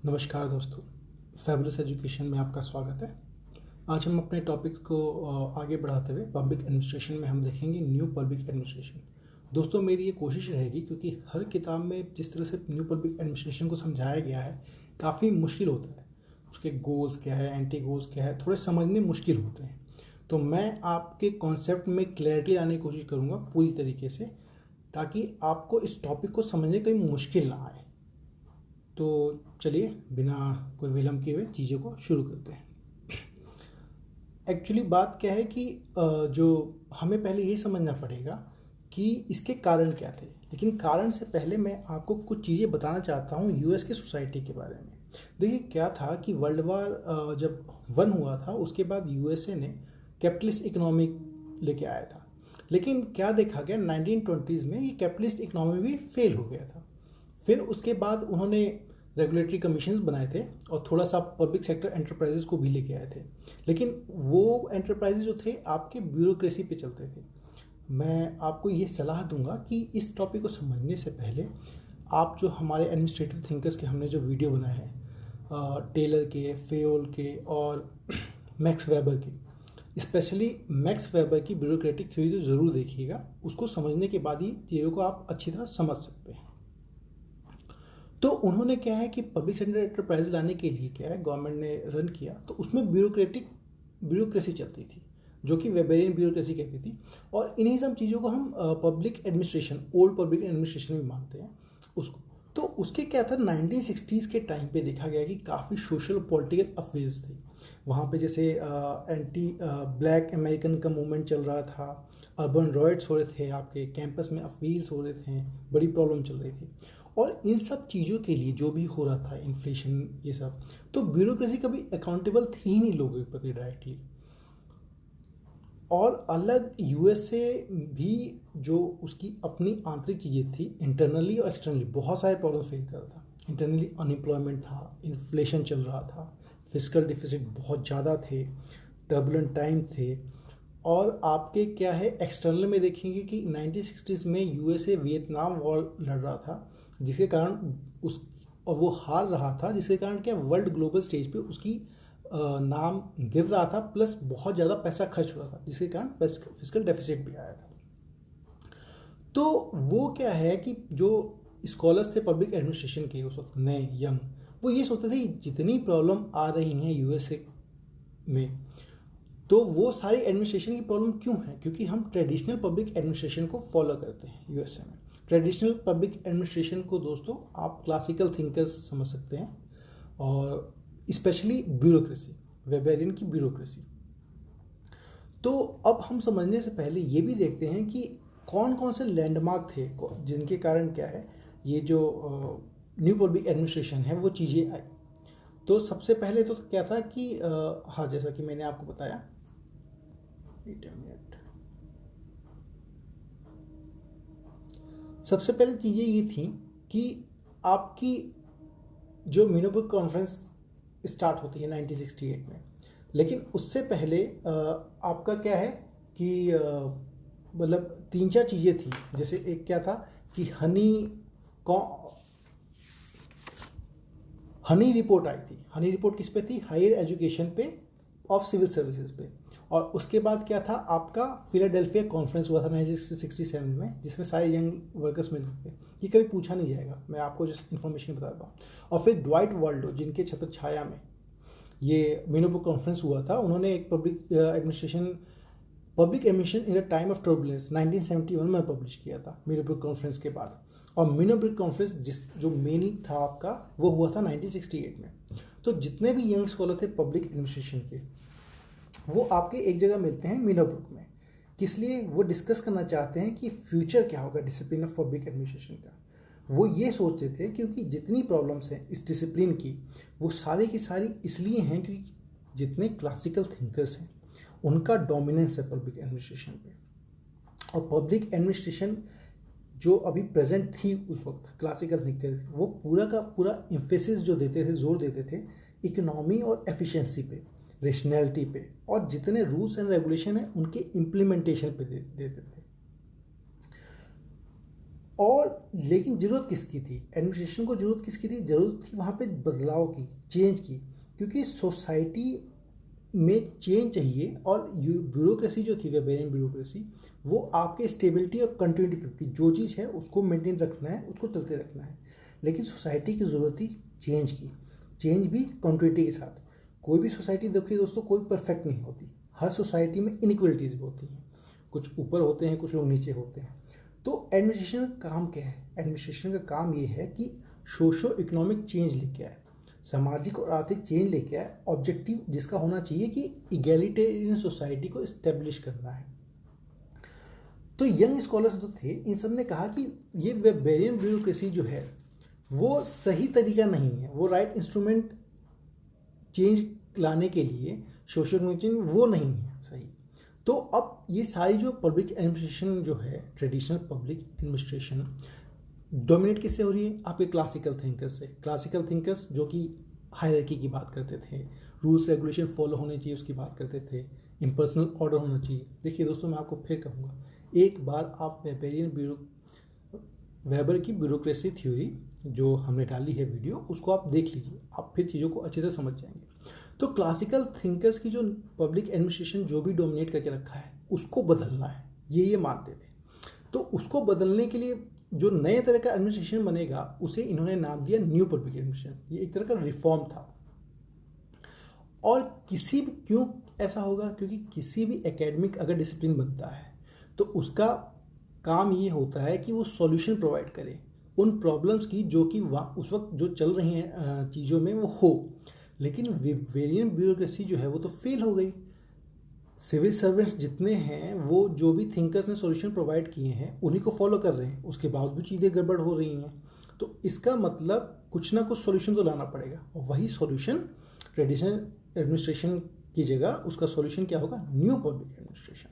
नमस्कार दोस्तों, fabulous education में आपका स्वागत है। आज हम अपने टॉपिक को आगे बढ़ाते हुए पब्लिक एडमिनिस्ट्रेशन में हम देखेंगे न्यू पब्लिक एडमिनिस्ट्रेशन। दोस्तों, मेरी ये कोशिश रहेगी क्योंकि हर किताब में जिस तरह से न्यू पब्लिक एडमिनिस्ट्रेशन को समझाया गया है काफ़ी मुश्किल होता है। उसके गोल्स क्या है, एंटी गोल्स क्या है, थोड़े समझने मुश्किल होते हैं। तो मैं आपके कॉन्सेप्ट में क्लैरिटी लाने की कोशिश करूँगा पूरी तरीके से, ताकि आपको इस टॉपिक को समझने कोई मुश्किल ना आए। तो चलिए बिना कोई विलंब किए हुए चीज़ों को शुरू करते हैं। एक्चुअली बात क्या है कि जो हमें पहले ये समझना पड़ेगा कि इसके कारण क्या थे। लेकिन कारण से पहले मैं आपको कुछ चीज़ें बताना चाहता हूँ यूएस की सोसाइटी के बारे में। देखिए क्या था कि वर्ल्ड वार जब वन हुआ था उसके बाद यूएसए ने कैपिटलिस्ट इकोनॉमी लेके आया था। लेकिन क्या देखा गया 1920s में ये कैपिटलिस्ट इकोनॉमी भी फेल हो गया था। फिर उसके बाद उन्होंने रेगुलेटरी कमीशंस बनाए थे और थोड़ा सा पब्लिक सेक्टर एंटरप्राइजेस को भी लेके आए थे। लेकिन वो एंटरप्राइजेस जो थे आपके ब्यूरोक्रेसी पे चलते थे। मैं आपको ये सलाह दूंगा कि इस टॉपिक को समझने से पहले आप जो हमारे एडमिनिस्ट्रेटिव थिंकर्स के हमने जो वीडियो बनाए हैं टेलर के, फेयोल के और मैक्स वेबर के, स्पेशली मैक्स वेबर की ब्यूरोक्रेटिक थ्योरी तो ज़रूर देखिएगा। उसको समझने के बाद ही चीज़ों को आप अच्छी तरह समझ सकते हैं। तो उन्होंने क्या है कि पब्लिक सेक्टर एंटरप्राइज लाने के लिए क्या है गवर्नमेंट ने रन किया, तो उसमें ब्यूरोक्रेसी चलती थी जो कि वेबेरियन ब्यूरोक्रेसी कहती थी। और इन्हीं सब चीज़ों को हम public administration, old public administration भी मानते हैं उसको। तो उसके क्या था 1960s के टाइम पे देखा गया कि काफ़ी सोशल पॉलिटिकल अफेयर्स थे वहाँ पे। जैसे एंटी ब्लैक अमेरिकन का मूवमेंट चल रहा था, अर्बन रॉयट्स हो रहे थे, आपके कैंपस में अफील्स हो रहे थे, बड़ी प्रॉब्लम चल रही थी। और इन सब चीज़ों के लिए जो भी हो रहा था, इन्फ्लेशन ये सब, तो ब्यूरोक्रेसी कभी अकाउंटेबल थी ही नहीं लोगों के प्रति डायरेक्टली। और अलग यूएसए भी जो उसकी अपनी आंतरिक चीज़ें थी, इंटरनली और एक्सटर्नली बहुत सारे प्रॉब्लम फेस कर रहा था। इंटरनली अनएम्प्लॉयमेंट था, इन्फ्लेशन चल रहा था, फिजिकल डिफिसिट बहुत ज़्यादा थे, टर्बुलेंट टाइम थे। और आपके क्या है एक्सटर्नल में देखेंगे कि 1960s में यूएसए वियतनाम वॉर लड़ रहा था, जिसके कारण उस और वो हार रहा था, जिसके कारण क्या वर्ल्ड ग्लोबल स्टेज पे उसकी नाम गिर रहा था, प्लस बहुत ज़्यादा पैसा खर्च हो रहा था, जिसके कारण फिजिकल डेफिसिट भी आया था। तो वो क्या है कि जो स्कॉलर्स थे पब्लिक एडमिनिस्ट्रेशन के उस वक्त नए यंग, वो ये सोचते थे जितनी प्रॉब्लम आ रही हैं यूएसए में, तो वो सारी एडमिनिस्ट्रेशन की प्रॉब्लम क्यों है? क्योंकि हम ट्रेडिशनल पब्लिक एडमिनिस्ट्रेशन को फॉलो करते हैं यूएसए में। ट्रेडिशनल पब्लिक एडमिनिस्ट्रेशन को दोस्तों आप क्लासिकल थिंकर्स समझ सकते हैं, और स्पेशली ब्यूरोक्रेसी, वेबेरियन की ब्यूरोक्रेसी। तो अब हम समझने से पहले ये भी देखते हैं कि कौन कौन से लैंडमार्क थे जिनके कारण क्या है ये जो न्यू पब्लिक एडमिनिस्ट्रेशन है वो चीज़ें आई। तो सबसे पहले तो क्या था कि हाँ, जैसा कि मैंने आपको बताया, सबसे पहले चीज़ें ये थी कि आपकी जो म्यूनिसिपल कॉन्फ्रेंस स्टार्ट होती है 1968 में। लेकिन उससे पहले आपका क्या है कि मतलब 3-4 चीज़ें थी। जैसे एक क्या था कि हनी रिपोर्ट आई थी। हनी रिपोर्ट किस पे थी? हायर एजुकेशन पे ऑफ सिविल सर्विसेज पे। और उसके बाद क्या था आपका फिलाडेल्फिया कॉन्फ्रेंस हुआ था 1967 में, जिसमें सारे यंग वर्कर्स मिलते थे। ये कभी पूछा नहीं जाएगा, मैं आपको जिस इन्फॉर्मेशन बताता हूँ। और फिर ड्वाइट वाल्डो, जिनके छत्र छाया में ये म्यूनिसिपल कॉन्फ्रेंस हुआ था, उन्होंने एक public admission in the time of turbulence 1971 में पब्लिश किया था म्यूनिसिपल कॉन्फ्रेंस के बाद। और म्यूनिसिपल कॉन्फ्रेंस जो मेन था आपका वो हुआ था 1968 में। तो जितने भी यंग स्कॉलर थे पब्लिक एडमिनिस्ट्रेशन के, वो आपके एक जगह मिलते हैं म्यूनिसिपल में। किस लिए? वो डिस्कस करना चाहते हैं कि फ्यूचर क्या होगा डिसिप्लिन ऑफ पब्लिक एडमिनिस्ट्रेशन का। वो ये सोचते थे क्योंकि जितनी प्रॉब्लम्स हैं इस डिसिप्लिन की, वो सारी की सारी इसलिए हैं क्योंकि जितने क्लासिकल थिंकर्स हैं उनका डोमिनेंस है पब्लिक एडमिनिस्ट्रेशन पे। और पब्लिक एडमिनिस्ट्रेशन जो अभी प्रेजेंट थी उस वक्त क्लासिकल थिंकर्स, वो पूरा का पूरा एम्फेसिस जो देते थे, जोर देते थे इकोनॉमी और एफिशिएंसी पे, रेशनैलिटी पे, और जितने रूल्स एंड रेगुलेशन हैं उनके इम्प्लीमेंटेशन पे देते थे। और लेकिन ज़रूरत किसकी थी, एडमिनिस्ट्रेशन को ज़रूरत किसकी थी, ज़रूरत थी वहाँ पे बदलाव की, चेंज की, क्योंकि सोसाइटी में चेंज चाहिए। और ब्यूरोक्रेसी जो थी, वेबेरियन ब्यूरोक्रेसी, वो आपके स्टेबिलिटी और कंटिन्यूटी की जो चीज़ है उसको मेंटेन रखना है, उसको चलते रखना है। लेकिन सोसाइटी की ज़रूरत थी चेंज की, चेंज भी कंटिन्यूटी के साथ। कोई भी सोसाइटी देखिए दोस्तों, कोई परफेक्ट नहीं होती, हर सोसाइटी में इनइक्वलिटीज़ भी होती हैं, कुछ ऊपर होते हैं, कुछ लोग नीचे होते हैं। तो एडमिनिस्ट्रेशन का काम क्या है, एडमिनिस्ट्रेशन का काम ये है कि सोशो इकोनॉमिक चेंज लेके आए, सामाजिक और आर्थिक चेंज लेके आए, ऑब्जेक्टिव जिसका होना चाहिए कि इगैलिटेरियन सोसाइटी को इस्टेब्लिश करना है। तो यंग स्कॉलर्स जो थे, इन सब ने कहा कि ये वेबेरियन ब्यूरोक्रेसी जो है वो सही तरीका नहीं है, वो राइट इंस्ट्रूमेंट चेंज लाने के लिए सोशल इकोनॉमिक वो नहीं है सही। तो अब ये सारी जो पब्लिक एडमिनिस्ट्रेशन जो है, ट्रेडिशनल पब्लिक एडमिनिस्ट्रेशन डोमिनेट किससे हो रही है, आपके क्लासिकल थिंकर्स से। क्लासिकल थिंकर्स जो कि हायरार्की की बात करते थे, रूल्स रेगुलेशन फॉलो होने चाहिए उसकी बात करते थे, इम्पर्सनल ऑर्डर होना चाहिए। देखिए दोस्तों, मैं आपको फिर कहूँगा, एक बार आप वेबर की ब्यूरोक्रेसी थ्योरी जो हमने डाली है वीडियो, उसको आप देख लीजिए, आप फिर चीज़ों को अच्छी तरह समझ जाएंगे। तो क्लासिकल थिंकर्स की जो पब्लिक एडमिनिस्ट्रेशन जो भी डोमिनेट करके रखा है उसको बदलना है, ये मानते थे। तो उसको बदलने के लिए जो नए तरह का एडमिनिस्ट्रेशन बनेगा उसे इन्होंने नाम दिया न्यू पब्लिक एडमिनिस्ट्रेशन। ये एक तरह का रिफॉर्म था। और किसी भी, क्यों ऐसा होगा, क्योंकि किसी भी एकेडमिक अगर डिसिप्लिन बनता है तो उसका काम ये होता है कि वो सॉल्यूशन प्रोवाइड करे उन प्रॉब्लम्स की जो कि उस वक्त जो चल रही हैं चीज़ों में वो हो। लेकिन वेबेरियन ब्यूरोक्रेसी जो है वो तो फेल हो गई। सिविल सर्वेंट्स जितने हैं वो जो भी थिंकर्स ने सॉल्यूशन प्रोवाइड किए हैं उन्हीं को फॉलो कर रहे हैं, उसके बाद भी चीज़ें गड़बड़ हो रही हैं। तो इसका मतलब कुछ ना कुछ सॉल्यूशन तो लाना पड़ेगा, और वही सॉल्यूशन ट्रेडिशनल एडमिनिस्ट्रेशन की जगह उसका सॉल्यूशन क्या होगा, न्यू पब्लिक एडमिनिस्ट्रेशन।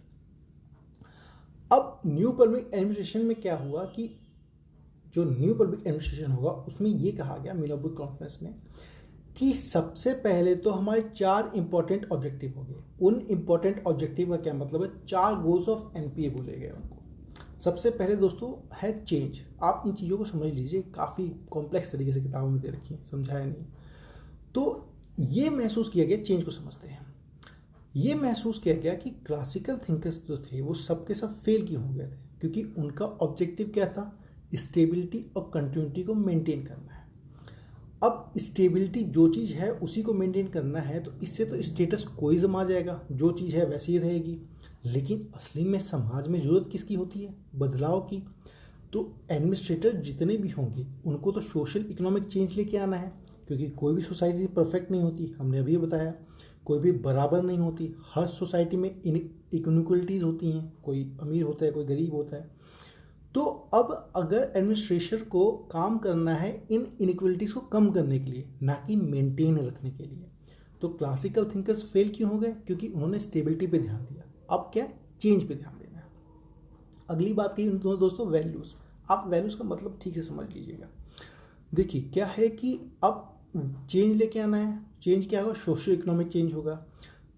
अब न्यू पब्लिक एडमिनिस्ट्रेशन में क्या हुआ कि जो न्यू पब्लिक एडमिनिस्ट्रेशन होगा उसमें ये कहा गया मिलोबुक कॉन्फ्रेंस में कि सबसे पहले तो हमारे 4 इंपॉर्टेंट ऑब्जेक्टिव हो गए। उन इंपॉर्टेंट ऑब्जेक्टिव का क्या मतलब है, 4 गोल्स ऑफ एनपीए बोले गए उनको। सबसे पहले दोस्तों है चेंज। आप इन चीज़ों को समझ लीजिए, काफ़ी कॉम्प्लेक्स तरीके से किताबों में दे रखी है, समझाया नहीं। तो ये महसूस किया गया, चेंज को समझते हैं, ये महसूस किया गया कि क्लासिकल थिंकर्स जो थे वो सब के सब फेल क्यों हो गए थे, क्योंकि उनका ऑब्जेक्टिव क्या था, स्टेबिलिटी और कंटिन्यूटी को मेंटेन करना है। अब स्टेबिलिटी जो चीज़ है उसी को मेंटेन करना है, तो इससे तो स्टेटस कोई जमा जाएगा, जो चीज़ है वैसी ही रहेगी। लेकिन असली में समाज में ज़रूरत किसकी होती है, बदलाव की। तो एडमिनिस्ट्रेटर जितने भी होंगे उनको तो सोशल इकोनॉमिक चेंज लेके आना है, क्योंकि कोई भी सोसाइटी परफेक्ट नहीं होती, हमने अभी बताया, कोई भी बराबर नहीं होती, हर सोसाइटी में इनइक्वलिटीज़ होती हैं, कोई अमीर होता है, कोई गरीब होता है। तो अब अगर एडमिनिस्ट्रेशन को काम करना है इन इनइक्वलिटीज़ को कम करने के लिए, ना कि मेंटेन रखने के लिए, तो क्लासिकल थिंकर्स फेल क्यों हो गए, क्योंकि उन्होंने स्टेबिलिटी पे ध्यान दिया। अब क्या, चेंज पे ध्यान देना है। अगली बात कही दोस्तों, वैल्यूज़। आप वैल्यूज़ का मतलब ठीक से समझ लीजिएगा। देखिए क्या है कि अब चेंज लेके आना है, चेंज क्या होगा, सोशो इकोनॉमिक चेंज होगा।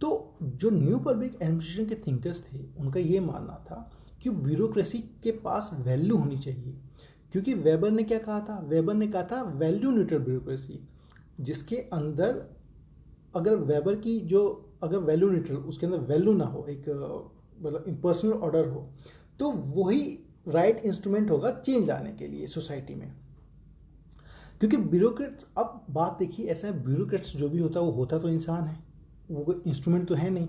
तो जो न्यू पब्लिक एडमिनिस्ट्रेशन के थिंकर्स थे उनका ये मानना था कि ब्यूरोक्रेसी के पास वैल्यू होनी चाहिए, क्योंकि वेबर ने क्या कहा था, वेबर ने कहा था वैल्यू न्यूट्रल ब्यूरोक्रेसी, जिसके अंदर अगर वेबर की जो अगर वैल्यू न्यूट्रल, उसके अंदर वैल्यू ना हो, एक मतलब इम्पर्सनल ऑर्डर हो, तो वही राइट इंस्ट्रूमेंट होगा चेंज लाने के लिए सोसाइटी में। क्योंकि ब्यूरोक्रेट्स, अब बात देखिए ऐसा है, ब्यूरोक्रेट्स जो भी होता है वो होता तो इंसान है, वो कोई इंस्ट्रूमेंट तो है नहीं,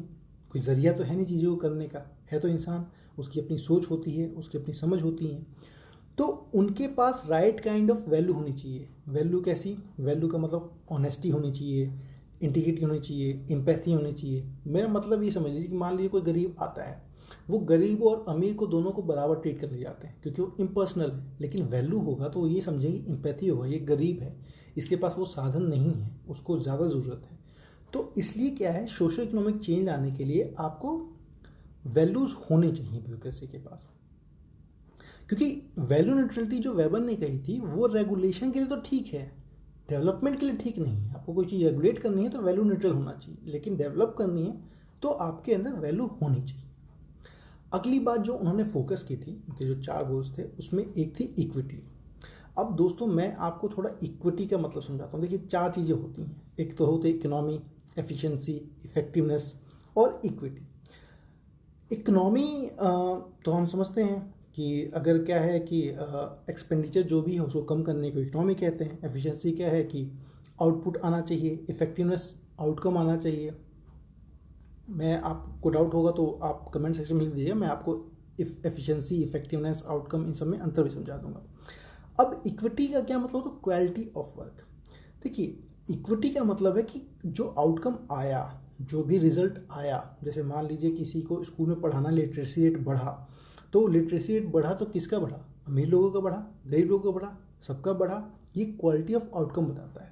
कोई ज़रिया तो है नहीं चीज़ों को करने का, है तो इंसान, उसकी अपनी सोच होती है, उसकी अपनी समझ होती है। तो उनके पास राइट काइंड ऑफ वैल्यू होनी चाहिए। वैल्यू कैसी, वैल्यू का मतलब ऑनेस्टी होनी चाहिए, इंटीग्रिटी होनी चाहिए, एम्पैथी होनी चाहिए। मेरा मतलब ये समझ लीजिए कि मान लीजिए कोई गरीब आता है, वो गरीब और अमीर को दोनों को बराबर ट्रीट करने जाते हैं क्योंकि वो इम्पर्सनल है। लेकिन वैल्यू होगा तो वो ये समझेंगे, एम्पैथी होगा, ये गरीब है, इसके पास वो साधन नहीं है, उसको ज़्यादा ज़रूरत है। तो इसलिए क्या है, सोशो इकोनॉमिक चेंज लाने के लिए आपको वैल्यूज़ होने चाहिए ब्यूरोक्रेसी के पास। क्योंकि वैल्यू न्यूट्रलिटी जो वेबर ने कही थी वो रेगुलेशन के लिए तो ठीक है, डेवलपमेंट के लिए ठीक नहीं है। आपको कोई चीज़ रेगुलेट करनी है तो वैल्यू न्यूट्रल होना चाहिए, लेकिन डेवलप करनी है तो आपके अंदर वैल्यू होनी चाहिए। अगली बात जो उन्होंने फोकस की थी, उनके जो 4 गोल्स थे उसमें एक थी इक्विटी। अब दोस्तों मैं आपको थोड़ा इक्विटी का मतलब समझाता हूँ। देखिए 4 चीज़ें होती हैं, एक तो होती है इकोनॉमी, एफिशिएंसी, इफेक्टिवनेस और इक्विटी। इकोनॉमी तो हम समझते हैं कि अगर क्या है कि एक्सपेंडिचर जो भी है उसको कम करने को इकोनॉमी कहते हैं। एफिशिएंसी क्या है कि आउटपुट आना चाहिए, इफेक्टिवनेस आउटकम आना चाहिए। मैं आपको डाउट होगा तो आप कमेंट सेक्शन में लिख दीजिए, मैं आपको एफिशिएंसी, इफेक्टिवनेस, आउटकम इन सब में अंतर भी समझा दूंगा। अब इक्विटी का क्या मतलब, तो क्वालिटी ऑफ वर्क। देखिए इक्विटी का मतलब है कि जो आउटकम आया, जो भी रिजल्ट आया, जैसे मान लीजिए किसी को स्कूल में पढ़ाना, लिटरेसी रेट बढ़ा, तो लिटरेसी रेट बढ़ा तो किसका बढ़ा, अमीर लोगों का बढ़ा, गरीब लोगों का बढ़ा, सबका बढ़ा। ये क्वालिटी ऑफ आउटकम बताता है।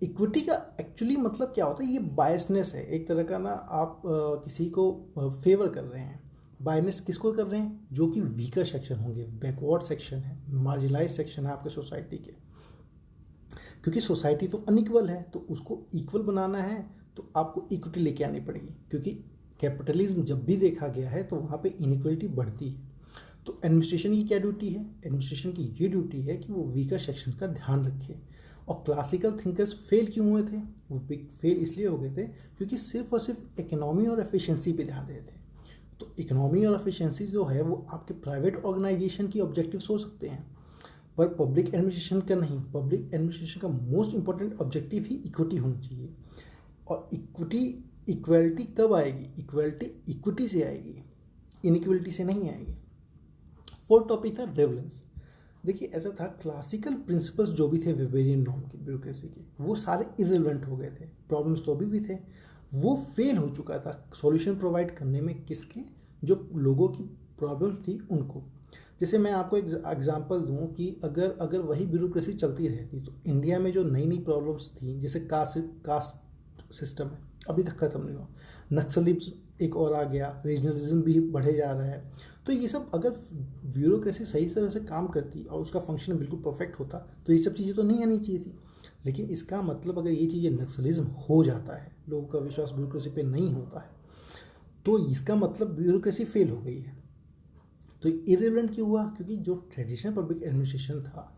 इक्विटी का एक्चुअली मतलब क्या होता है, ये बायसनेस है एक तरह का ना, आप किसी को फेवर कर रहे हैं। बायसनेस किसको कर रहे हैं, जो कि वीकर सेक्शन होंगे, बैकवर्ड सेक्शन है, मार्जिनलाइज सेक्शन है आपके सोसाइटी के। क्योंकि सोसाइटी तो अनइक्वल है, तो उसको इक्वल बनाना है तो आपको इक्विटी लेके आनी पड़ेगी। क्योंकि कैपिटलिज्म जब भी देखा गया है तो वहाँ पे इनइक्वलिटी बढ़ती है। तो एडमिनिस्ट्रेशन की क्या ड्यूटी है, एडमिनिस्ट्रेशन की ये ड्यूटी है कि वो वीकर सेक्शन का ध्यान रखे। और क्लासिकल थिंकर्स फेल क्यों हुए थे, वो फेल इसलिए हो गए थे क्योंकि सिर्फ और सिर्फ इकोनॉमी और एफिशिएंसी पे ध्यान देते थे। तो इकोनॉमी और एफिशिएंसी जो है वो आपके प्राइवेट ऑर्गेनाइजेशन की ऑब्जेक्टिव्स हो सकते हैं, पर पब्लिक एडमिनिस्ट्रेशन का नहीं। पब्लिक एडमिनिस्ट्रेशन का मोस्ट इंपॉर्टेंट ऑब्जेक्टिव ही इक्विटी होनी चाहिए। और इक्वलिटी कब आएगी, इक्वलिटी इक्विटी से आएगी, इनइक्वलिटी से नहीं आएगी। फोर्थ टॉपिक था रेवलेंस। देखिए ऐसा था, क्लासिकल प्रिंसिपल्स जो भी थे वेबेरियन नॉर्म की, ब्यूरोक्रेसी के, वो सारे इररिलेवेंट हो गए थे। प्रॉब्लम्स तो अभी भी थे, वो फेल हो चुका था सॉल्यूशन प्रोवाइड करने में। किसके, जो लोगों की प्रॉब्लम्स थी उनको। जैसे मैं आपको एक एग्जांपल दूं कि अगर वही ब्यूरोक्रेसी चलती रहती तो इंडिया में जो नई नई प्रॉब्लम्स थी, जैसे कास्ट सिस्टम है अभी तक ख़त्म नहीं हुआ, नक्सलिज्म एक और आ गया, रीजनलिज्म भी बढ़े जा रहा है। तो ये सब अगर ब्यूरोक्रेसी सही तरह से काम करती और उसका फंक्शन बिल्कुल परफेक्ट होता तो ये सब चीज़ें तो नहीं आनी चाहिए थी। लेकिन इसका मतलब अगर ये चीज़ें नक्सलिज्म हो जाता है, लोगों का विश्वास ब्यूरोक्रेसी पे नहीं होता है, तो इसका मतलब ब्यूरोक्रेसी फेल हो गई है। तो इरेलेवेंट क्यों हुआ, क्योंकि जो ट्रेडिशनल पब्लिक एडमिनिस्ट्रेशन था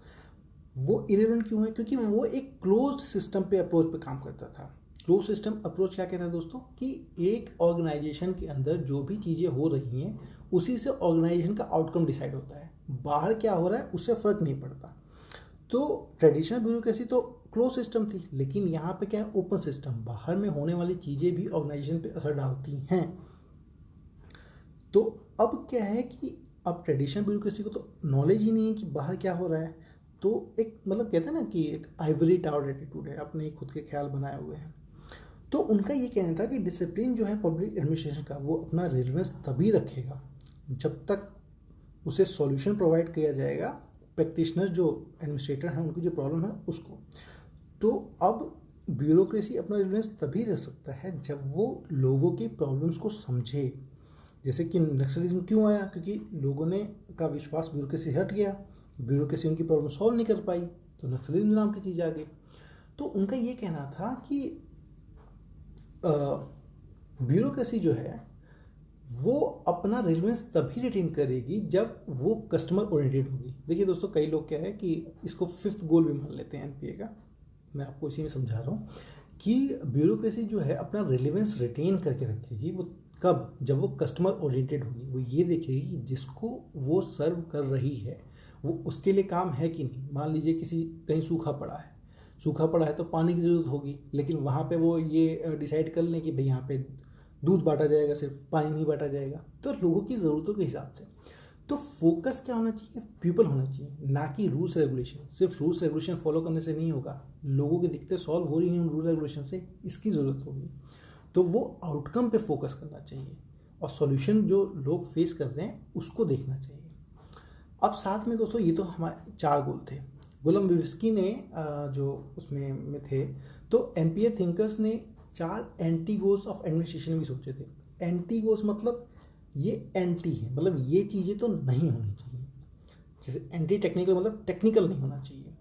वो इरेलेवेंट क्यों है, क्योंकि वो एक क्लोज्ड सिस्टम पे अप्रोच पे काम करता था। क्लोज सिस्टम अप्रोच क्या कहता है दोस्तों, कि एक ऑर्गेनाइजेशन के अंदर जो भी चीज़ें हो रही हैं उसी से ऑर्गेनाइजेशन का आउटकम डिसाइड होता है, बाहर क्या हो रहा है उससे फ़र्क नहीं पड़ता। तो ट्रेडिशनल ब्यूरोक्रेसी तो क्लोज सिस्टम थी, लेकिन यहाँ पे क्या है, ओपन सिस्टम, बाहर में होने वाली चीज़ें भी ऑर्गेनाइजेशन पे असर डालती हैं। तो अब क्या है कि अब ट्रेडिशनल ब्यूरोक्रेसी को तो नॉलेज ही नहीं है कि बाहर क्या हो रहा है। तो एक मतलब कहते हैं ना कि एक आइवरी टावर एटीट्यूड है, अपने खुद के ख्याल बनाए हुए हैं। तो उनका ये कहना था कि डिसिप्लिन जो है पब्लिक एडमिनिस्ट्रेशन का, वो अपना रिलेवेंस तभी रखेगा जब तक उसे सॉल्यूशन प्रोवाइड किया जाएगा प्रैक्टिशनर जो एडमिनिस्ट्रेटर हैं उनकी जो प्रॉब्लम है उसको। तो अब ब्यूरोक्रेसी अपना रिलेवेंस तभी रख सकता है जब वो लोगों की प्रॉब्लम्स को समझे। जैसे कि नक्सलिज्म क्यों आया, क्योंकि लोगों ने का विश्वास ब्यूरोक्रेसी हट गया, ब्यूरोक्रेसी उनकी प्रॉब्लम सॉल्व नहीं कर पाई, तो नक्सलिज्म नाम की चीज़ आ गई। तो उनका ये कहना था कि ब्यूरोक्रेसी जो है वो अपना रिलेवेंस तभी रिटेन करेगी जब वो कस्टमर ओरिएंटेड होगी। देखिए दोस्तों, कई लोग क्या है कि इसको 5th गोल भी मान लेते हैं एनपीए का, मैं आपको इसी में समझा रहा हूँ कि ब्यूरोक्रेसी जो है अपना रिलेवेंस रिटेन करके रखेगी। वो कब, जब वो कस्टमर ओरिएंटेड होगी, वो ये देखेगी कि जिसको वो सर्व कर रही है वो उसके लिए काम है कि नहीं। मान लीजिए कहीं सूखा पड़ा है तो पानी की ज़रूरत होगी, लेकिन वहाँ पे वो ये डिसाइड कर लें कि भाई यहाँ पे दूध बांटा जाएगा, सिर्फ पानी नहीं बांटा जाएगा, तो लोगों की ज़रूरतों के हिसाब से। तो फोकस क्या होना चाहिए, पीपल होना चाहिए, ना कि रूल्स रेगुलेशन। सिर्फ रूल्स रेगुलेशन फॉलो करने से नहीं होगा, लोगों की दिक्कतें सॉल्व हो रही नहीं रूल रेगुलेशन से, इसकी ज़रूरत होगी। तो वो आउटकम पे फोकस करना चाहिए और सॉल्यूशन जो लोग फेस कर रहे हैं उसको देखना चाहिए। अब साथ में दोस्तों, ये तो हमारे 4 गोल थे। गुलामविस्की ने जो उसमें में थे, तो एनपीए थिंकर्स ने 4 एंटी गोल्स ऑफ एडमिनिस्ट्रेशन भी सोचे थे। एंटी गोल्स मतलब ये एंटी है, मतलब ये चीज़ें तो नहीं होनी चाहिए। जैसे एंटी टेक्निकल मतलब टेक्निकल नहीं होना चाहिए,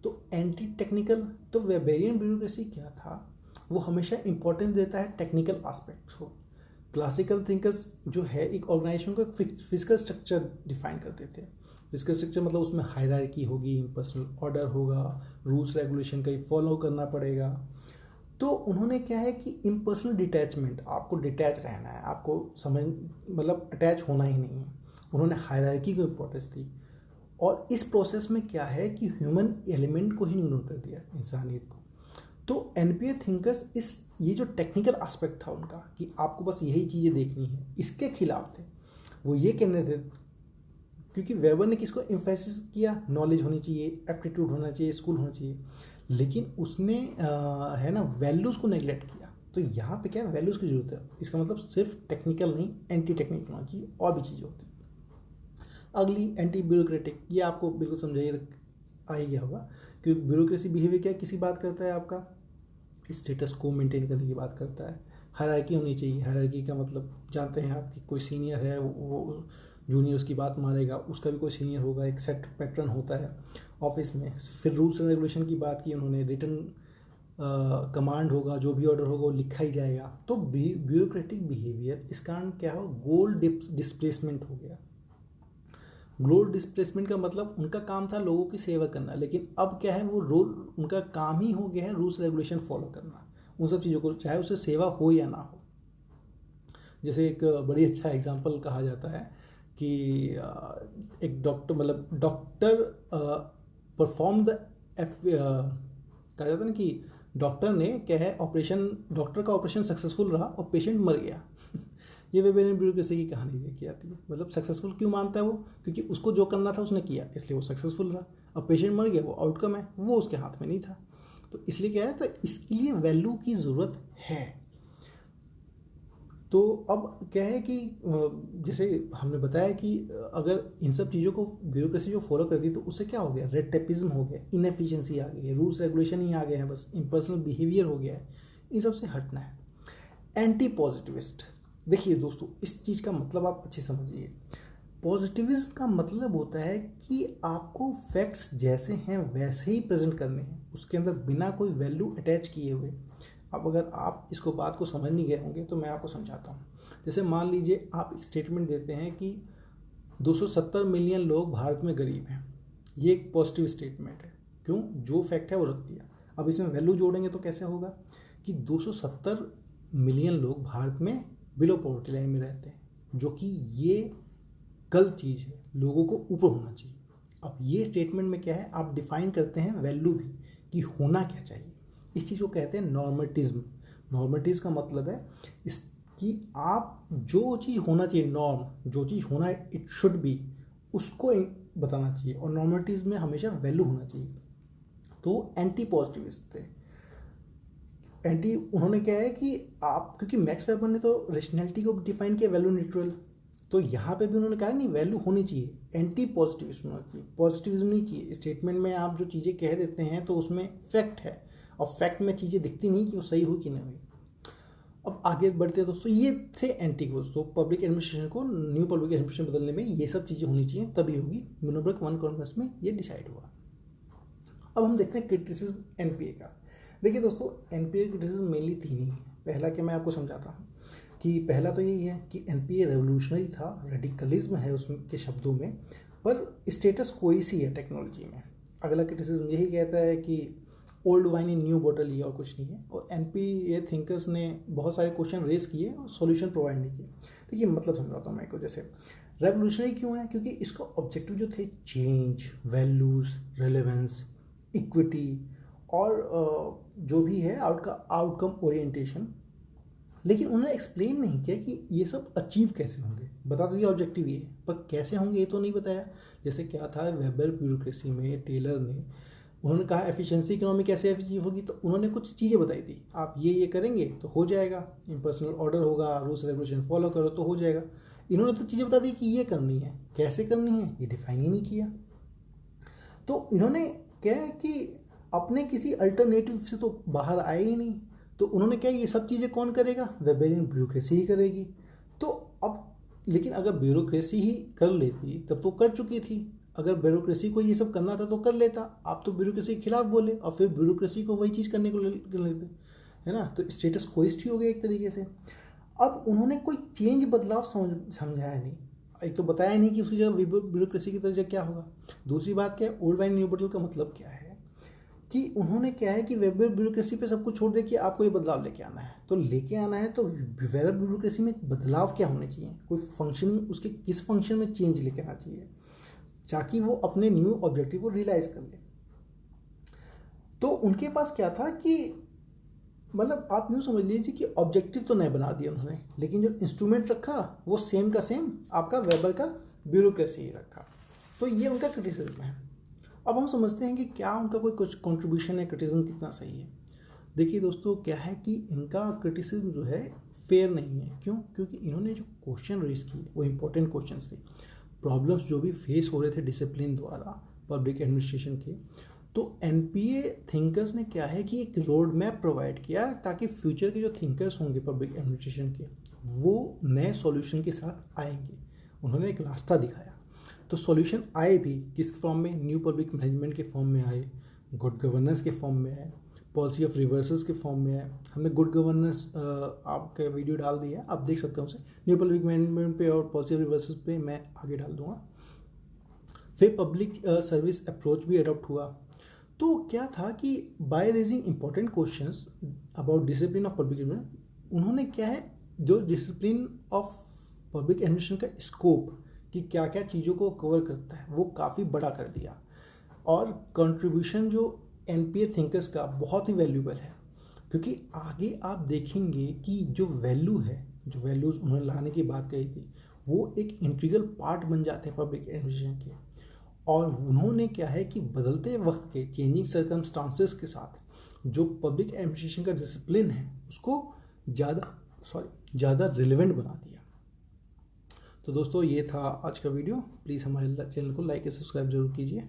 तो एंटी टेक्निकल। तो वेबेरियन ब्यूरोक्रेसी क्या था, वो हमेशा इंपॉर्टेंस देता है टेक्निकल एस्पेक्ट्स को। क्लासिकल थिंकर्स जो है एक ऑर्गेनाइजेशन का फिजिकल स्ट्रक्चर डिफाइन करते थे। फिजिकल स्ट्रक्चर मतलब उसमें हायरार्की होगी, पर्सनल ऑर्डर होगा, रूल्स रेगुलेशन का ही फॉलो करना पड़ेगा। तो उन्होंने क्या है कि इम्पर्सनल डिटैचमेंट, आपको डिटैच रहना है, आपको समझ मतलब अटैच होना ही नहीं है। उन्होंने हायरार्की को इम्पोर्टेंस दी और इस प्रोसेस में क्या है कि ह्यूमन एलिमेंट को ही इग्नोर कर दिया, इंसानियत को। तो एनपीए थिंकर्स इस ये जो टेक्निकल एस्पेक्ट था उनका कि आपको बस यही चीज़ें देखनी है, इसके खिलाफ थे। वो ये कहने थे, क्योंकि वेबर ने किसको एम्फेसिस किया, नॉलेज होनी चाहिए, एप्टीट्यूड होना चाहिए, स्कूल होना चाहिए, लेकिन उसने है ना वैल्यूज़ को नेगलेक्ट किया। तो यहाँ पे क्या है, वैल्यूज़ की जरूरत है। इसका मतलब सिर्फ टेक्निकल नहीं, एंटी टेक्निकल होना चाहिए, और भी चीज़ें होती हैं। अगली एंटी ब्यूरोक्रेटिक, ये आपको बिल्कुल समझाइए आ ही गया होगा, क्योंकि ब्यूरोक्रेसी बिहेवियर क्या किसी बात करता है, आपका स्टेटस को मेंटेन करने की बात करता है। हायरार्की होनी चाहिए, हायरार्की का मतलब जानते हैं आप कि कोई सीनियर है वो जूनियर उसकी बात मानेगा, उसका भी कोई सीनियर होगा, एक सेट पैटर्न होता है ऑफिस में। फिर रूल्स एंड रेगुलेशन की बात की उन्होंने, रिटन कमांड होगा, जो भी ऑर्डर होगा वो लिखा ही जाएगा। तो ब्यूरोक्रेटिक बिहेवियर इस कारण क्या हो, गोल डिस्प्लेसमेंट हो गया। गोल डिस्प्लेसमेंट का मतलब उनका काम था लोगों की सेवा करना, लेकिन अब क्या है, वो रोल उनका काम ही हो गया है रूल्स रेगुलेशन फॉलो करना, उन सब चीज़ों को, चाहे उससे सेवा हो या ना हो। जैसे एक बड़ी अच्छा एग्जांपल कहा जाता है कि एक डॉक्टर, मतलब डॉक्टर परफॉर्म द कहा जाता है ना कि डॉक्टर ने क्या है ऑपरेशन, डॉक्टर का ऑपरेशन सक्सेसफुल रहा और पेशेंट मर गया। ये वेबेरियन ब्यूरोक्रेसी की कहानी देखी जाती है। मतलब सक्सेसफुल क्यों मानता है वो, क्योंकि उसको जो करना था उसने किया, इसलिए वो सक्सेसफुल रहा। अब पेशेंट मर गया, वो आउटकम है, वो उसके हाथ में नहीं था। तो इसलिए क्या है, तो इसके लिए वैल्यू की ज़रूरत है। तो अब क्या है कि जैसे हमने बताया कि अगर इन सब चीज़ों को ब्यूरोक्रेसी जो फॉलो करती है तो उससे क्या हो गया, रेड टेपिज्म हो गया, इनएफिशिएंसी आ गई है, रूल्स रेगुलेशन ही आ गए हैं, बस इम्पर्सनल बिहेवियर हो गया है। इन सब से हटना है। एंटी पॉजिटिविस्ट, देखिए दोस्तों इस चीज़ का मतलब आप अच्छे समझिए। पॉजिटिविज्म का मतलब होता है कि आपको फैक्ट्स जैसे हैं वैसे ही प्रेजेंट करने हैं, उसके अंदर बिना कोई वैल्यू अटैच किए हुए। अब अगर आप इसको बात को समझ नहीं गए होंगे तो मैं आपको समझाता हूँ। जैसे मान लीजिए आप एक स्टेटमेंट देते हैं कि 270 मिलियन लोग भारत में गरीब हैं, ये एक पॉजिटिव स्टेटमेंट है। क्यों, जो फैक्ट है वो रख दिया। अब इसमें वैल्यू जोड़ेंगे तो कैसे होगा कि 270 मिलियन लोग भारत में बिलो पॉवर्टी लाइन में रहते हैं, जो कि ये गलत चीज़ है, लोगों को ऊपर होना चाहिए। अब ये स्टेटमेंट में क्या है, आप डिफाइन करते हैं वैल्यू भी कि होना क्या चाहिए। इस चीज़ को कहते हैं नॉर्मेटिज्म। नॉर्मेटिज्म का मतलब है इस कि आप जो चीज़ होना चाहिए, नॉर्म जो चीज़ होना है, इट शुड बी, उसको बताना चाहिए। और नॉर्मेटिज्म में हमेशा वैल्यू होना चाहिए। तो एंटी पॉजिटिविस्ट थे। एंटी उन्होंने क्या है कि आप, क्योंकि मैक्स वेबर ने तो रेशनैलिटी को डिफाइन किया वैल्यू न्यूट्रल, तो यहाँ पे भी उन्होंने कहा नहीं वैल्यू होनी चाहिए, एंटी पॉजिटिविज्म होना चाहिए, पॉजिटिविज्म नहीं चाहिए। स्टेटमेंट में आप जो चीज़ें कह देते हैं तो उसमें फैक्ट है, और फैक्ट में चीज़ें दिखती नहीं कि वो सही हुई कि नहीं हुई। अब आगे बढ़ते हैं दोस्तों, ये थे एंटी गोल्स। तो पब्लिक एडमिनिस्ट्रेशन को न्यू पब्लिक एडमिनिस्ट्रेशन बदलने में ये सब चीज़ें होनी चाहिए, तभी होगी। म्यूनबर्ग 1 कॉन्फ्रेंस में ये डिसाइड हुआ। अब हम देखते हैं क्रिटिसिज्म एनपीए का। देखिए दोस्तों, एनपीए क्रिटिसिज्म मेनली 3 ही है। पहला क्या मैं आपको समझाता हूँ कि पहला तो यही है कि एनपीए रेवोल्यूशनरी था, रेडिकलिज्म है उसके शब्दों में, पर स्टेटस कोई सी है टेक्नोलॉजी में। अगला क्रिटिसिज्म यही कहता है कि old wine in new bottle, ही और कुछ नहीं है। और एनपीए थिंकर्स ने बहुत सारे क्वेश्चन रेज किए और सॉल्यूशन प्रोवाइड नहीं किए। देखिए मतलब समझाता हूँ मैं को। जैसे रेवोल्यूशनरी क्यों है, क्योंकि इसका ऑब्जेक्टिव जो थे चेंज, वैल्यूज़, रेलेवेंस, इक्विटी और जो भी है आउटकम ओरिएंटेशन। लेकिन उन्होंने एक्सप्लेन नहीं किया कि ये सब अचीव कैसे होंगे। बता दिया ऑब्जेक्टिव ये, पर कैसे होंगे ये तो नहीं बताया। जैसे क्या था वेबर ब्यूरोक्रेसी में, टेलर ने उन्होंने कहा एफिशिएंसी इकोनॉमी कैसे अचीव होगी, तो उन्होंने कुछ चीज़ें बताई थी, आप ये करेंगे तो हो जाएगा, इम्पर्सनल ऑर्डर होगा, रूल्स रेगुलेशन फॉलो करो तो हो जाएगा। इन्होंने तो चीज़ें बता दी कि ये करनी है, कैसे करनी है ये डिफाइन ही नहीं किया। तो इन्होंने क्या है कि अपने किसी अल्टरनेटिव से तो बाहर आए ही नहीं। तो उन्होंने क्या, ये सब चीज़ें कौन करेगा, वेबेरियन ब्यूरोक्रेसी ही करेगी। तो अब लेकिन अगर ब्यूरोक्रेसी ही कर लेती तब तो कर चुकी थी, अगर ब्यूरोक्रेसी को ये सब करना था तो कर लेता। आप तो ब्यूरोक्रेसी के खिलाफ बोले और फिर ब्यूरोक्रेसी को वही चीज़ करने को कर लेते, है ना। तो स्टेटस कोइस्ट ही हो गया एक तरीके से। अब उन्होंने कोई चेंज बदलाव समझाया नहीं। एक तो बताया नहीं कि उसकी जगह ब्यूरोक्रेसी की तरह क्या होगा। दूसरी बात क्या है, ओल्ड वाइन न्यू बॉटल का मतलब क्या है कि उन्होंने क्या है कि वेबर ब्यूरोक्रेसी पे सब कुछ छोड़ दे कि आपको ये बदलाव लेके आना है। तो लेके आना है तो वेबर ब्यूरोक्रेसी में बदलाव क्या होने चाहिए, कोई फंक्शनिंग, उसके किस फंक्शन में चेंज लेके आना चाहिए ताकि वो अपने न्यू ऑब्जेक्टिव को रियलाइज कर ले। तो उनके पास क्या था कि मतलब आप यूँ समझ लीजिए कि ऑब्जेक्टिव तो नए बना दिया उन्होंने, लेकिन जो इंस्ट्रूमेंट रखा वो सेम का सेम आपका वेबर का ब्यूरोक्रेसी ही रखा। तो ये उनका क्रिटिसिज्म है। अब हम समझते हैं कि क्या उनका कोई कुछ कंट्रीब्यूशन है, क्रिटिसिज्म कितना सही है। देखिए दोस्तों, क्या है कि इनका क्रिटिसिज्म जो है फेयर नहीं है। क्यों? क्योंकि इन्होंने जो क्वेश्चन रेज किए वो इंपॉर्टेंट क्वेश्चन थे। प्रॉब्लम्स जो भी फेस हो रहे थे डिसिप्लिन द्वारा पब्लिक एडमिनिस्ट्रेशन के, तो एनपीए थिंकर्स ने क्या है कि एक रोड मैप प्रोवाइड किया ताकि फ्यूचर के जो थिंकर्स होंगे पब्लिक एडमिनिस्ट्रेशन के, वो नए सॉल्यूशन के साथ आएंगे। उन्होंने एक रास्ता दिखाया। तो सॉल्यूशन आए भी किस फॉर्म में? न्यू पब्लिक मैनेजमेंट के फॉर्म में आए, गुड गवर्नेंस के फॉर्म में आए, पॉलिसी ऑफ रिवर्सेस के फॉर्म में आए। हमने गुड गवर्नेंस आपका वीडियो डाल दिया है, आप देख सकते हो उसे। न्यू पब्लिक मैनेजमेंट पे और पॉलिसी ऑफ रिवर्सेस पे मैं आगे डाल दूंगा। फिर पब्लिक सर्विस अप्रोच भी अडॉप्ट हुआ। तो क्या था कि by raising important questions about discipline of public administration, उन्होंने क्या है जो डिसिप्लिन ऑफ पब्लिक एडमिनिस्ट्रेशन का स्कोप कि क्या क्या चीज़ों को कवर करता है वो काफ़ी बड़ा कर दिया। और कंट्रीब्यूशन जो एनपीए थिंकर्स का बहुत ही वैल्यूबल है, क्योंकि आगे आप देखेंगे कि जो वैल्यू है, जो वैल्यूज़ उन्होंने लाने की बात कही थी, वो एक इंटीग्रल पार्ट बन जाते हैं पब्लिक एडमिनिस्ट्रेशन के। और उन्होंने क्या है कि बदलते वक्त के चेंजिंग सर्कमस्टांसेस के साथ जो पब्लिक एडमिनिस्ट्रेशन का डिसिप्लिन है उसको ज़्यादा रिलेवेंट बना दिया। तो दोस्तों, ये था आज का वीडियो। प्लीज़ हमारे चैनल को लाइक और सब्सक्राइब जरूर कीजिए।